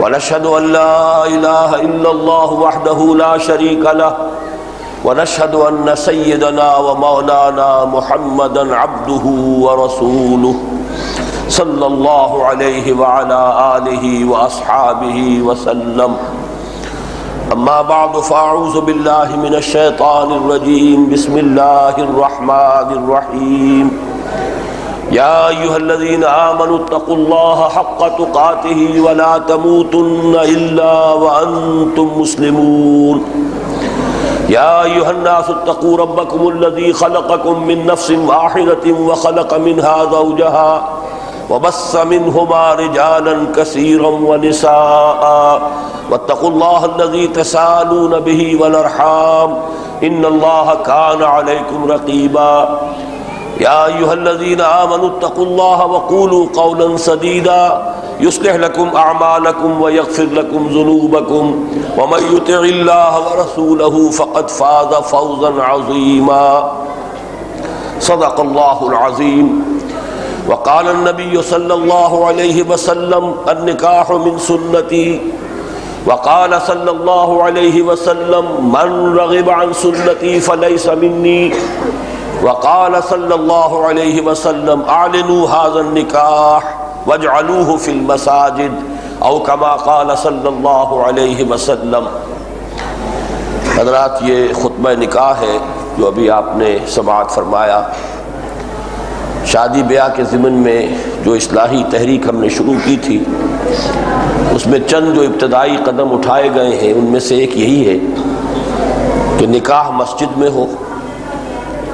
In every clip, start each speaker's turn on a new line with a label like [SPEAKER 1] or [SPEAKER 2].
[SPEAKER 1] ونشهد أن لا إله إلا الله وحده لا شريك له ونشهد أن سيدنا ومولانا محمدا عبده ورسوله صلى الله عليه وعلى آله وأصحابه وسلم. أما بعد فأعوذ بالله من الشيطان الرجيم. بسم الله الرحمن الرحيم. يا أيها الذين آمنوا اتقوا الله حق تقاته ولا تموتن إلا وأنتم مسلمون. يا أيها الناس اتقوا ربكم الذي خلقكم من نفس واحدة وخلق منها زوجها وبث منهما رجالا كثيرا ونساء واتقوا الله الذي تساءلون به والأرحام إن الله كان عليكم رقيبا. يا أيها الذين آمنوا اتقوا الله وقولوا قولا سديدا يصلح لكم أعمالكم ويغفر لكم ذنوبكم ومن يطع الله ورسوله فقد فاز فوزا عظيما. صدق الله العظيم. وقال النبي صلى الله عليه وسلم النكاح من سنتي وقال صلى الله عليه وسلم من رغب عن سنتي فليس مني وقال صلى الله عليه وسلم اعلنوا هذا النكاح واجعلوه في المساجد او كما قال صلی اللہ علیہ وسلم. حضرات، یہ خطبہ نکاح ہے جو ابھی آپ نے سماعت فرمایا. شادی بیاہ کے ضمن میں جو اصلاحی تحریک ہم نے شروع کی تھی، اس میں چند جو ابتدائی قدم اٹھائے گئے ہیں ان میں سے ایک یہی ہے کہ نکاح مسجد میں ہو.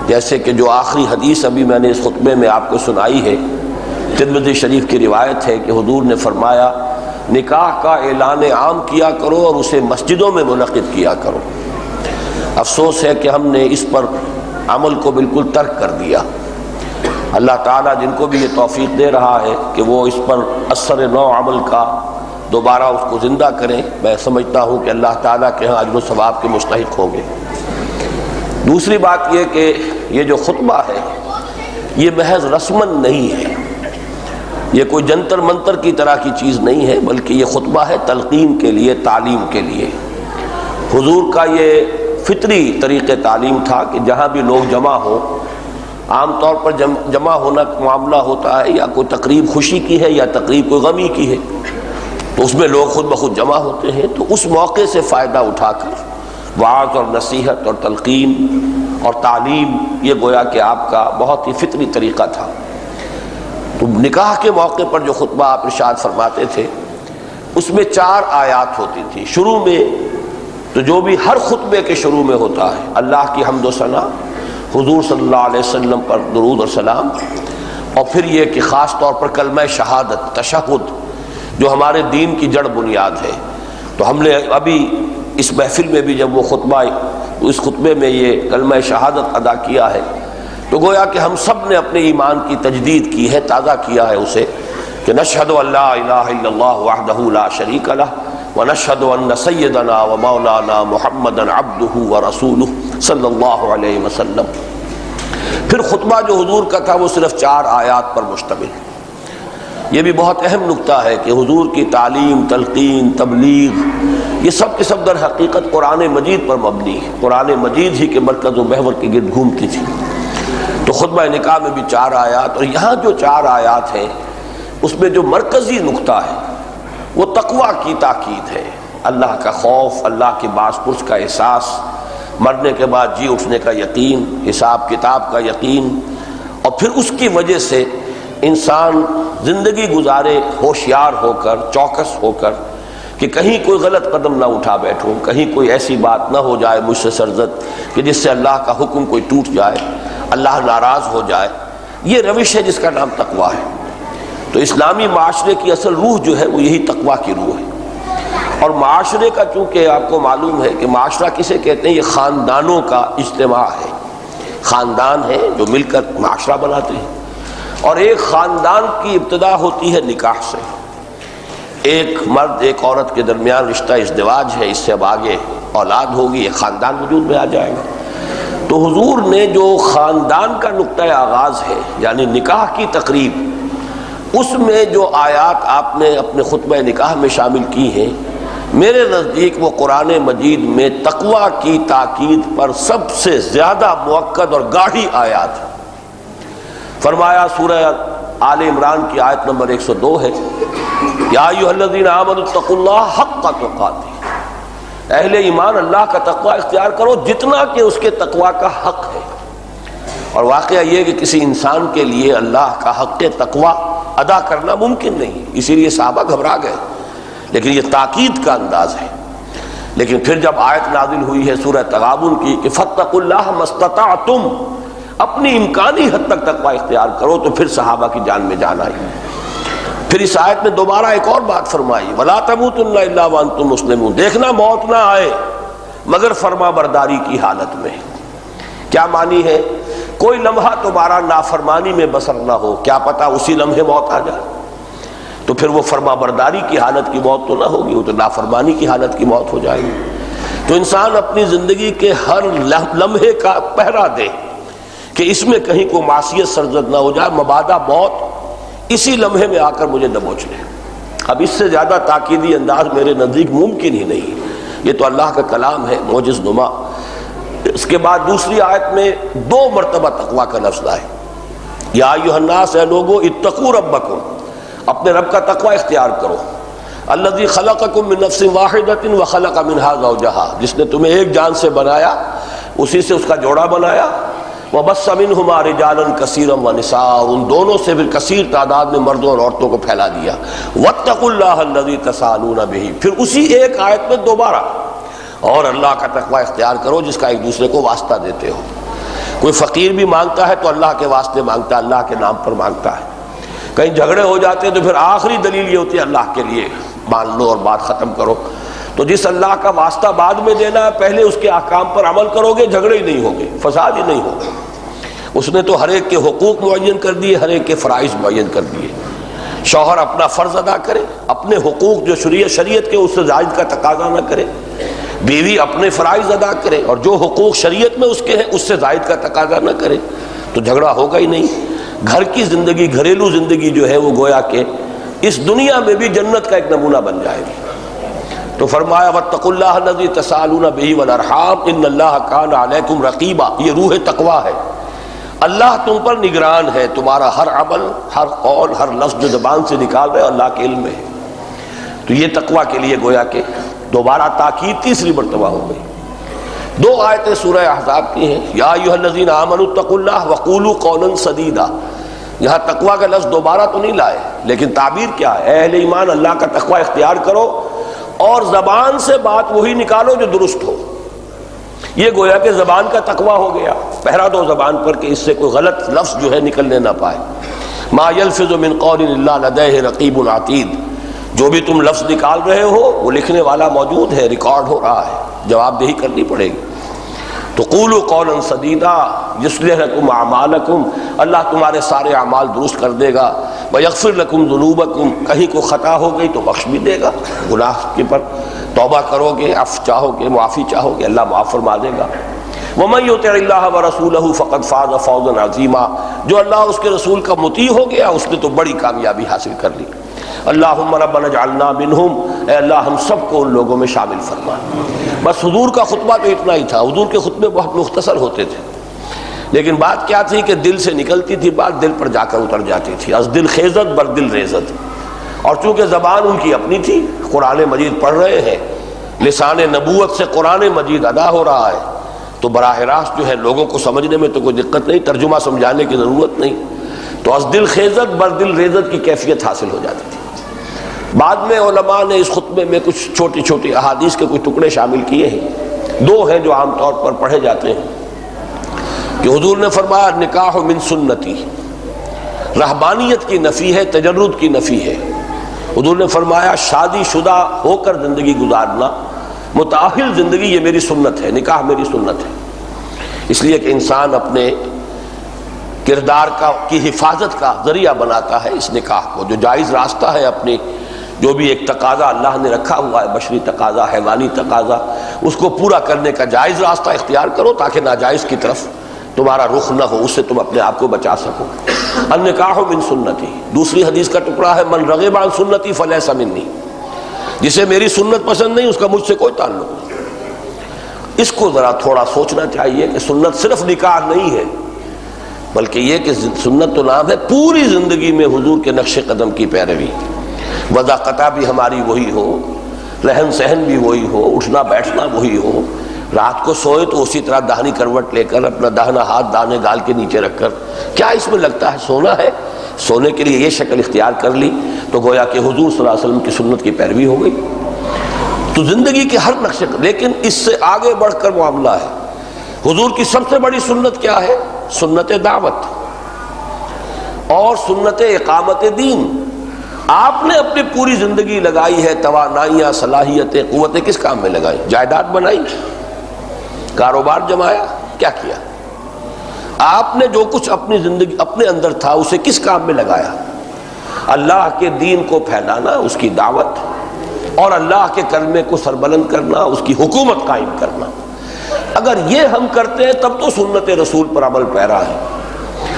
[SPEAKER 1] جیسے کہ جو آخری حدیث ابھی میں نے اس خطبے میں آپ کو سنائی ہے، ترمذی شریف کی روایت ہے کہ حضور نے فرمایا نکاح کا اعلان عام کیا کرو اور اسے مسجدوں میں منعقد کیا کرو. افسوس ہے کہ ہم نے اس پر عمل کو بالکل ترک کر دیا. اللہ تعالیٰ جن کو بھی یہ توفیق دے رہا ہے کہ وہ اس پر اثر نو عمل کا دوبارہ اس کو زندہ کریں، میں سمجھتا ہوں کہ اللہ تعالیٰ کے ہاں اجر و ثواب کے مستحق ہوں گے. دوسری بات یہ کہ یہ جو خطبہ ہے یہ محض رسمن نہیں ہے، یہ کوئی جنتر منتر کی طرح کی چیز نہیں ہے، بلکہ یہ خطبہ ہے تلقین کے لیے، تعلیم کے لیے. حضور کا یہ فطری طریقہ تعلیم تھا کہ جہاں بھی لوگ جمع ہوں، عام طور پر جمع ہونا معاملہ ہوتا ہے یا کوئی تقریب خوشی کی ہے یا تقریب کوئی غمی کی ہے، تو اس میں لوگ خود بخود جمع ہوتے ہیں. تو اس موقع سے فائدہ اٹھا کر وعظ اور نصیحت اور تلقین اور تعلیم، یہ گویا کہ آپ کا بہت ہی فطری طریقہ تھا. تو نکاح کے موقع پر جو خطبہ آپ ارشاد فرماتے تھے اس میں 4 آیات ہوتی تھی شروع میں. تو جو بھی ہر خطبے کے شروع میں ہوتا ہے، اللہ کی حمد و ثنا، حضور صلی اللہ علیہ وسلم پر درود اور سلام، اور پھر یہ کہ خاص طور پر کلمہ شہادت، تشہد، جو ہمارے دین کی جڑ بنیاد ہے. تو ہم نے ابھی اس محفل میں بھی جب وہ خطبہ، اس خطبے میں یہ کلمہ شہادت ادا کیا ہے، تو گویا کہ ہم سب نے اپنے ایمان کی تجدید کی ہے، تازہ کیا ہے اسے، کہ نشہد ان لا الہ الا اللہ وحدہ لا شریک لہ ونشہد ان سیدنا و مولانا محمدا عبدہ ورسولہ صلی اللہ علیہ وسلم. پھر خطبہ جو حضور کا تھا وہ صرف 4 آیات پر مشتمل. یہ بھی بہت اہم نکتہ ہے کہ حضور کی تعلیم، تلقین، تبلیغ، یہ سب کے سب در حقیقت قرآن مجید پر مبنی ہے. قرآن مجید ہی کے مرکز و محور کے گرد گھومتی تھی. تو خطبہ نکاح میں بھی 4 آیات، اور یہاں جو 4 آیات ہیں اس میں جو مرکزی نکتہ ہے وہ تقویٰ کی تاکید ہے. اللہ کا خوف، اللہ کے باز پرس کا احساس، مرنے کے بعد جی اٹھنے کا یقین، حساب کتاب کا یقین، اور پھر اس کی وجہ سے انسان زندگی گزارے ہوشیار ہو کر، چوکس ہو کر، کہ کہیں کوئی غلط قدم نہ اٹھا بیٹھوں، کہیں کوئی ایسی بات نہ ہو جائے مجھ سے سرزد کہ جس سے اللہ کا حکم کوئی ٹوٹ جائے، اللہ ناراض ہو جائے. یہ روش ہے جس کا نام تقویٰ ہے. تو اسلامی معاشرے کی اصل روح جو ہے وہ یہی تقویٰ کی روح ہے. اور معاشرے کا، چونکہ آپ کو معلوم ہے کہ معاشرہ کسے کہتے ہیں، یہ خاندانوں کا اجتماع ہے. خاندان ہے جو مل کر معاشرہ بناتے ہیں، اور ایک خاندان کی ابتدا ہوتی ہے نکاح سے. ایک مرد ایک عورت کے درمیان رشتہ ازدواج ہے، اس سے اب آگے اولاد ہوگی، ایک خاندان وجود میں آ جائے گا. تو حضور نے جو خاندان کا نقطۂ آغاز ہے، یعنی نکاح کی تقریب، اس میں جو آیات آپ نے اپنے خطبہ نکاح میں شامل کی ہیں، میرے نزدیک وہ قرآن مجید میں تقوی کی تاکید پر سب سے زیادہ مؤکد اور گاڑھی آیات ہے۔ فرمایا سورہ آل عمران کی آیت نمبر 102 ہے، یا ایھا الذین آمنوا اتقوا اللہ حق تقاتہ، اہل ایمان اللہ کا تقوی اختیار کرو جتنا کہ اس کے تقوی کا حق ہے۔ اور واقعہ یہ کہ کسی انسان کے لیے اللہ کا حق تقوی ادا کرنا ممکن نہیں، اسی لیے صحابہ گھبرا گئے، لیکن یہ تاکید کا انداز ہے۔ لیکن پھر جب آیت نازل ہوئی ہے سورہ تغابن کی کہ فاتقوا اللہ ما استطعتم، اپنی امکانی حد تک تقوی اختیار کرو، تو پھر صحابہ کی جان میں جان آئی۔ پھر اس آیت میں دوبارہ ایک اور بات فرمائی، وَلَا تَمُوتُنَّ إِلَّا وَأَنْتُم مُسْلِمُونَ، دیکھنا موت نہ آئے مگر فرما برداری کی حالت میں۔ کیا معنی ہے؟ کوئی لمحہ تمہارا نافرمانی میں بسر نہ ہو، کیا پتہ اسی لمحے موت آ جائے، تو پھر وہ فرما برداری کی حالت کی موت تو نہ ہوگی، وہ تو نافرمانی کی حالت کی موت ہو جائے گی۔ تو انسان اپنی زندگی کے ہر لمحے کا پہرا دے کہ اس میں کہیں کوئی معصیت سرزد نہ ہو جائے، مبادا موت اسی لمحے میں آ کر مجھے دبوچ لے۔ اب اس سے زیادہ تاکیدی انداز میرے نزدیک ممکن ہی نہیں، یہ تو اللہ کا کلام ہے معجز نما۔ اس کے بعد دوسری آیت میں 2 مرتبہ تقوی کا لفظ آئے، یا ایھا الناس، اے لوگو، اتقوا ربکم، اپنے رب کا تقوی اختیار کرو، الذی خلقکم من نفس واحدۃ وخلق منہا زوجہا، جس نے تمہیں ایک جان سے بنایا، اسی سے اس کا جوڑا بنایا، وبث منہما رجالا کثیرا ونساء، ان دونوں سے پھر کثیر تعداد میں مردوں اور عورتوں کو پھیلا دیا، واتقوا اللہ الذی تساءلون بہ، پھر اسی ایک آیت میں دوبارہ، اور اللہ کا تقوی اختیار کرو جس کا ایک دوسرے کو واسطہ دیتے ہو۔ کوئی فقیر بھی مانگتا ہے تو اللہ کے واسطے مانگتا ہے، اللہ کے نام پر مانگتا ہے۔ کہیں جھگڑے ہو جاتے ہیں تو پھر آخری دلیل یہ ہوتی ہے اللہ کے لیے مان لو اور بات ختم کرو۔ تو جس اللہ کا واسطہ بعد میں دینا ہے، پہلے اس کے احکام پر عمل کرو گے، جھگڑے ہی نہیں ہوں گے، فساد ہی نہیں ہوگا۔ اس نے تو ہر ایک کے حقوق معین کر دیے، ہر ایک کے فرائض معین کر دیے۔ شوہر اپنا فرض ادا کرے، اپنے حقوق جو شریعت کے اس سے زائد کا تقاضا نہ کرے، بیوی اپنے فرائض ادا کرے اور جو حقوق شریعت میں اس کے ہیں اس سے زائد کا تقاضا نہ کرے، تو جھگڑا ہوگا ہی نہیں۔ گھر کی زندگی، گھریلو زندگی جو ہے وہ گویا کہ اس دنیا میں بھی جنت کا ایک نمونہ بن جائے گی۔ تو فرمایا واتقوا اللہ الذی تساءلون بہ والارحام ان اللہ کان علیکم رقیبا، یہ روح تقوی ہے۔ اللہ تم پر نگران ہے، تمہارا ہر عمل، ہر قول، ہر لفظ جو زبان سے نکال رہے اللہ کے علم میں ہے۔ تو یہ تقوی کے لیے گویا کہ دوبارہ تاکید تیسری مرتبہ ہو گئی۔ 2 آیتیں سورہ احزاب کی ہیں، یا ایھا الذین آمنوا اتقوا اللہ وقولوا قولا سدیدا۔ یہاں تقوی کا لفظ دوبارہ تو نہیں لائے، لیکن تعبیر کیا ہے؟ اے اہل ایمان اللہ کا تقوی اختیار کرو اور زبان سے بات وہی نکالو جو درست ہو۔ یہ گویا کہ زبان کا تقوی ہو گیا، پہرا دو زبان پر کہ اس سے کوئی غلط لفظ جو ہے نکلنے نہ پائے۔ ما یلفظ من قول الا لدیہ رقیب عتید، جو بھی تم لفظ نکال رہے ہو وہ لکھنے والا موجود ہے، ریکارڈ ہو رہا ہے، جواب دہی کرنی پڑے گی۔ تو قولوا قولا سدیدا یصلح لکم اعمالکم، اللہ تمہارے سارے اعمال درست کر دے گا، ویغفر لکم ذنوبکم، کہیں کوئی خطا ہو گئی تو بخش بھی دے گا، گناہ کے پر توبہ کرو گے، عفو چاہو گے، معافی چاہو گے، اللہ معاف فرما دے گا۔ ومن یطع اللہ ورسولہ فقد فاز فوزا عظیما، جو اللہ اس کے رسول کا مطیع ہو گیا اس نے تو بڑی کامیابی حاصل کر لی۔ اللہم ربنا اجعلنا منہم، اے اللہ ہم سب کو ان لوگوں میں شامل فرما۔ بس حضور کا خطبہ تو اتنا ہی تھا، حضور کے خطبے بہت مختصر ہوتے تھے، لیکن بات کیا تھی کہ دل سے نکلتی تھی بات، دل پر جا کر اتر جاتی تھی، از دل خیزت بر دل ریزت۔ اور چونکہ زبان ان کی اپنی تھی، قرآن مجید پڑھ رہے ہیں، لسان نبوت سے قرآن مجید ادا ہو رہا ہے، تو براہ راست جو ہے لوگوں کو سمجھنے میں تو کوئی دقت نہیں، ترجمہ سمجھانے کی ضرورت نہیں، تو از دل خیزت بر دل ریزت کی کیفیت حاصل ہو جاتی تھی۔ بعد میں علماء نے اس خطبے میں کچھ چھوٹی چھوٹی احادیث کے کچھ ٹکڑے شامل کیے ہیں، 2 ہیں جو عام طور پر پڑھے جاتے ہیں، کہ حضور نے فرمایا نکاح من سنتی، رہبانیت کی نفی ہے، تجرد کی نفی ہے۔ حضور نے فرمایا شادی شدہ ہو کر زندگی گزارنا، متأہل زندگی، یہ میری سنت ہے، نکاح میری سنت ہے۔ اس لیے کہ انسان اپنے کردار کی حفاظت کا ذریعہ بناتا ہے اس نکاح کو، جو جائز راستہ ہے، اپنی جو بھی ایک تقاضا اللہ نے رکھا ہوا ہے، بشری تقاضا، حیوانی تقاضا، اس کو پورا کرنے کا جائز راستہ اختیار کرو تاکہ ناجائز کی طرف تمہارا رخ نہ ہو، اس سے تم اپنے آپ کو بچا سکو۔ النکاح من سنتی، دوسری حدیث کا ٹکڑا ہے من رغب عن سنتی فلیس منی، جسے میری سنت پسند نہیں اس کا مجھ سے کوئی تعلق نہیں۔ اس کو ذرا تھوڑا سوچنا چاہیے کہ سنت صرف نکاح نہیں ہے، بلکہ یہ کہ سنت تو نام ہے پوری زندگی میں حضور کے نقش قدم کی پیروی، وضع قطع بھی ہماری وہی ہو، رہن سہن بھی وہی ہو، اٹھنا بیٹھنا وہی ہو، رات کو سوئے تو اسی طرح داہنی کروٹ لے کر اپنا داہنا ہاتھ دانے گال کے نیچے رکھ کر، کیا اس میں لگتا ہے سونا ہے؟ سونے کے لیے یہ شکل اختیار کر لی تو گویا کہ حضور صلی اللہ علیہ وسلم کی سنت کی پیروی ہو گئی۔ تو زندگی کے ہر نقشے، لیکن اس سے آگے بڑھ کر معاملہ ہے۔ حضور کی سب سے بڑی سنت کیا ہے؟ سنت دعوت اور سنت اقامت دین۔ آپ نے اپنی پوری زندگی لگائی ہے، توانائیاں، صلاحیتیں، قوتیں کس کام میں لگائی؟ جائیداد بنائی، کاروبار جمایا، کیا کیا؟ آپ نے جو کچھ اپنی زندگی اپنے اندر تھا اسے کس کام میں لگایا؟ اللہ کے دین کو پھیلانا، اس کی دعوت، اور اللہ کے کلمے کو سربلند کرنا، اس کی حکومت قائم کرنا۔ اگر یہ ہم کرتے ہیں تب تو سنت رسول پر عمل پیرا ہے،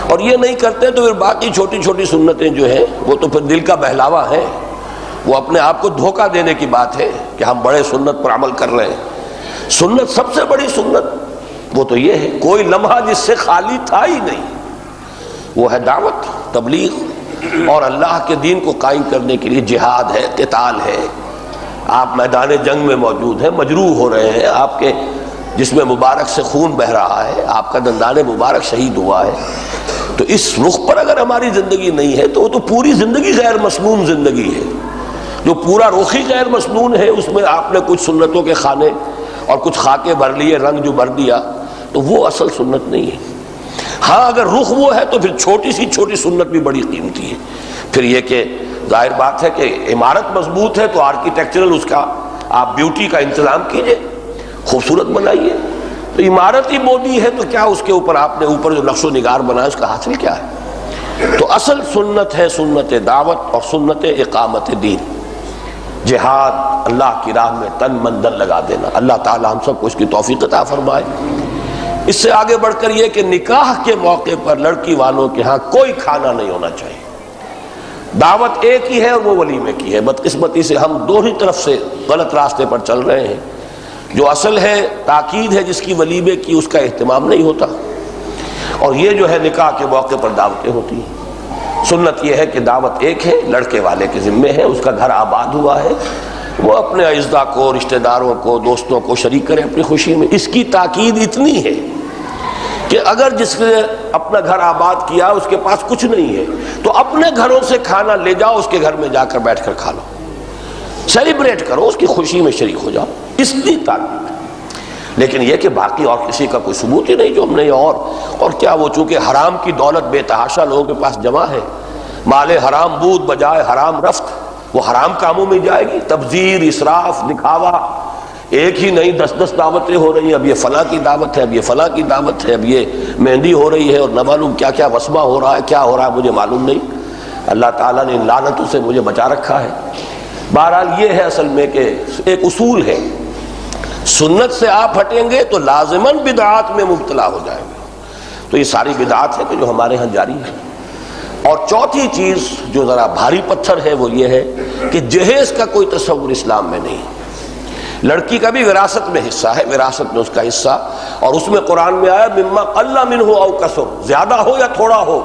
[SPEAKER 1] اور یہ نہیں کرتے تو پھر باقی چھوٹی چھوٹی سنتیں جو ہیں وہ تو پھر دل کا بہلاوا ہے، وہ اپنے آپ کو دھوکہ دینے کی بات ہے کہ ہم بڑے سنت پر عمل کر رہے ہیں۔ سنت، سب سے بڑی سنت وہ تو یہ ہے، کوئی لمحہ جس سے خالی تھا ہی نہیں، وہ ہے دعوت، تبلیغ، اور اللہ کے دین کو قائم کرنے کے لیے جہاد ہے، قتال ہے۔ آپ میدان جنگ میں موجود ہیں، مجروح ہو رہے ہیں، آپ کے جسم مبارک سے خون بہہ رہا ہے، آپ کا دندان مبارک شہید ہوا ہے۔ تو اس رخ پر اگر ہماری زندگی نہیں ہے تو وہ تو پوری زندگی غیر مسنون زندگی ہے۔ جو پورا رخ ہی غیر مسنون ہے، اس میں آپ نے کچھ سنتوں کے خانے اور کچھ خاکے بھر لیے، رنگ جو بھر دیا، تو وہ اصل سنت نہیں ہے۔ ہاں اگر رخ وہ ہے تو پھر چھوٹی سی چھوٹی سنت بھی بڑی قیمتی ہے۔ پھر یہ کہ ظاہر بات ہے کہ عمارت مضبوط ہے تو آرکیٹیکچرل اس کا آپ بیوٹی کا انتظام کیجئے، خوبصورت بنائیے۔ تو عمارت ہی بودی ہے تو کیا اس کے اوپر آپ نے اوپر جو نقش و نگار بنایا اس کا حاصل کیا ہے؟ تو اصل سنت ہے سنت دعوت اور سنت اقامت دین، جہاد، اللہ کی راہ میں تن من دن لگا دینا۔ اللہ تعالی ہم سب کو اس کی توفیق عطا فرمائے۔ اس سے آگے بڑھ کر یہ کہ نکاح کے موقع پر لڑکی والوں کے ہاں کوئی کھانا نہیں ہونا چاہیے۔ دعوت ایک ہی ہے اور وہ ولیمے کی ہے۔ بدقسمتی سے ہم دو ہی طرف سے غلط راستے پر چل رہے ہیں۔ جو اصل ہے تاکید ہے جس کی ولیمے کی، اس کا اہتمام نہیں ہوتا، اور یہ جو ہے نکاح کے موقع پر دعوتیں ہوتی ہیں۔ سنت یہ ہے کہ دعوت ایک ہے، لڑکے والے کے ذمے ہے، اس کا گھر آباد ہوا ہے، وہ اپنے اعزاء کو، رشتہ داروں کو، دوستوں کو شریک کرے اپنی خوشی میں۔ اس کی تاکید اتنی ہے کہ اگر جس نے اپنا گھر آباد کیا اس کے پاس کچھ نہیں ہے تو اپنے گھروں سے کھانا لے جاؤ، اس کے گھر میں جا کر بیٹھ کر کھا لو، سیلیبریٹ کرو، اس کی خوشی میں شریک ہو جاؤ، اس لیے تعلق۔ لیکن یہ کہ باقی اور کسی کا کوئی ثبوت ہی نہیں جو ہم نے اور کیا، وہ چونکہ حرام کی دولت بے تحاشا لوگوں کے پاس جمع ہے، مال حرام بود بجائے حرام رفت، وہ حرام کاموں میں جائے گی، تبذیر، اسراف، دکھاوا، ایک ہی نہیں 10 دعوتیں ہو رہی ہیں، اب یہ فلاں کی دعوت ہے، اب یہ فلاں کی دعوت ہے، اب یہ مہندی ہو رہی ہے، اور نہ معلوم کیا کیا وسمہ ہو رہا ہے، کیا ہو رہا ہے مجھے معلوم نہیں۔ اللہ تعالیٰ نے ان لعنتوں سے مجھے بچا رکھا ہے۔ بہرحال یہ ہے اصل میں کہ ایک اصول ہے، سنت سے آپ ہٹیں گے تو لازماً بدعات میں مبتلا ہو جائیں گے۔ تو یہ ساری بدعات ہے کہ جو ہمارے ہاں جاری ہے۔ اور چوتھی چیز جو ذرا بھاری پتھر ہے وہ یہ ہے کہ جہیز کا کوئی تصور اسلام میں نہیں۔ لڑکی کا بھی وراثت میں حصہ ہے، وراثت میں اس کا حصہ، اور اس میں قرآن میں آیا مما قل منہ او کثر، زیادہ ہو یا تھوڑا ہو،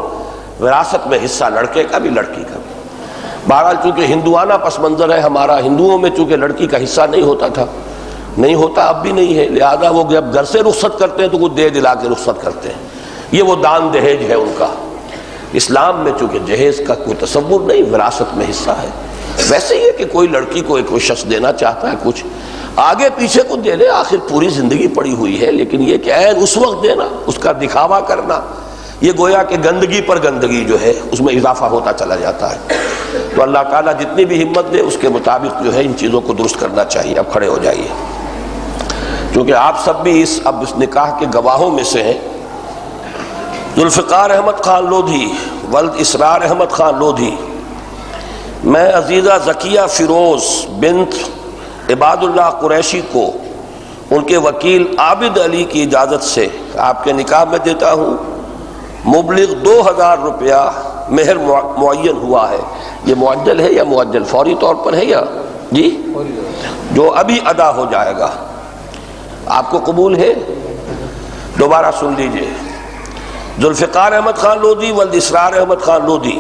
[SPEAKER 1] وراثت میں حصہ لڑکے کا بھی لڑکی کا بھی۔ بہرحال چونکہ ہندوانہ پس منظر ہے ہمارا، ہندوؤں میں چونکہ لڑکی کا حصہ نہیں ہوتا تھا، نہیں ہوتا، اب بھی نہیں ہے، لہذا وہ جب گھر سے رخصت کرتے ہیں تو وہ دے دلا کے رخصت کرتے ہیں، یہ وہ دان دہیج ہے ان کا۔ اسلام میں چونکہ جہیز کا کوئی تصور نہیں، وراثت میں حصہ ہے۔ ویسے یہ کہ کوئی لڑکی کو کوئی شخص دینا چاہتا ہے کچھ، آگے پیچھے کو دے لے، آخر پوری زندگی پڑی ہوئی ہے، لیکن یہ کہ عین اس وقت دینا، اس کا دکھاوا کرنا، یہ گویا کہ گندگی پر گندگی جو ہے اس میں اضافہ ہوتا چلا جاتا ہے۔ تو اللہ تعالیٰ جتنی بھی ہمت دے اس کے مطابق جو ہے ان چیزوں کو درست کرنا چاہیے۔ اب کھڑے ہو جائیے، کیونکہ آپ سب بھی اس نکاح کے گواہوں میں سے ہیں۔ ذوالفقار احمد خان لودھی، ولد اسرار احمد خان لودھی، میں عزیزہ ذکیہ فیروز بنت عباد اللہ قریشی کو ان کے وکیل عابد علی کی اجازت سے آپ کے نکاح میں دیتا ہوں، مبلغ 2000 روپیہ مہر معین ہوا ہے۔ یہ معجل ہے یا معجل فوری طور پر ہے یا جی جو ابھی ادا ہو جائے گا؟ آپ کو قبول ہے؟ دوبارہ سن لیجئے۔ ذوالفقار احمد خان لودھی ولد اسرار احمد خان لودھی،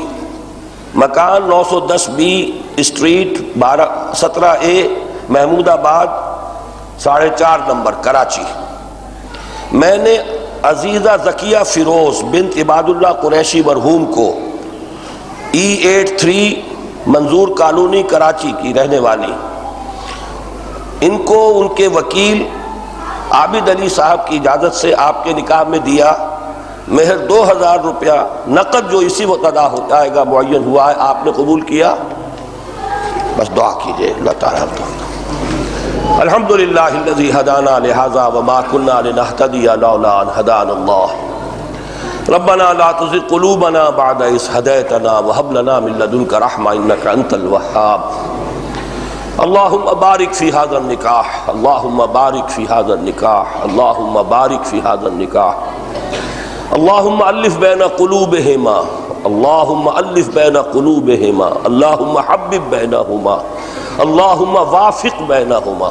[SPEAKER 1] مکان 910 بی اسٹریٹ 17A محمود آباد 4.5 نمبر کراچی۔ میں نے عزیزہ ذکیہ فیروز بنت عباد اللہ قریشی مرحوم کو E83 منظور کالونی کراچی کی رہنے والی، ان کو ان کے وکیل عابد علی صاحب کی اجازت سے آپ کے نکاح میں دیا۔ مہر 2000 روپیہ نقد جو اسی وقت ادا ہو جائے گا معین ہوا ہے، آپ نے قبول کیا؟ بس دعا کیجئے اللہ تعالیٰ۔ الحمدللہ الذی ہدانا لہذا وما کنا لنہتدی لولا ان ہدانا اللہ ربنا لا تزغ قلوبنا بعد اذ ہدیتنا وہب لنا من لدنک رحمہ انک انت الوہاب۔ اللہم بارک فی ھذا النکاح، اللہم بارک فی ھذا النکاح، اللہم بارک فی ھذا النکاح، اللہم الف بین قلوبہما، اللہم الف بین قلوبہما، اللہم حبب بینہما، اللہم وافق بینہما،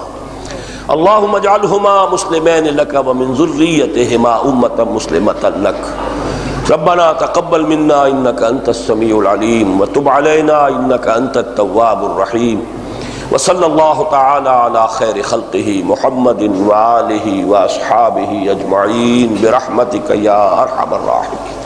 [SPEAKER 1] اللہم اجعلہما مسلمین لک ومن ذریتہما امتا مسلمتا لک۔ ربنا تقبل منا انک انت السمیع العلیم وتب علینا انک انت التواب الرحیم، وصلی اللہ تعالی علی خیر خلقہ محمد وآلہ واصحابہ اجمعین برحمتک یا ارحم الراحمین۔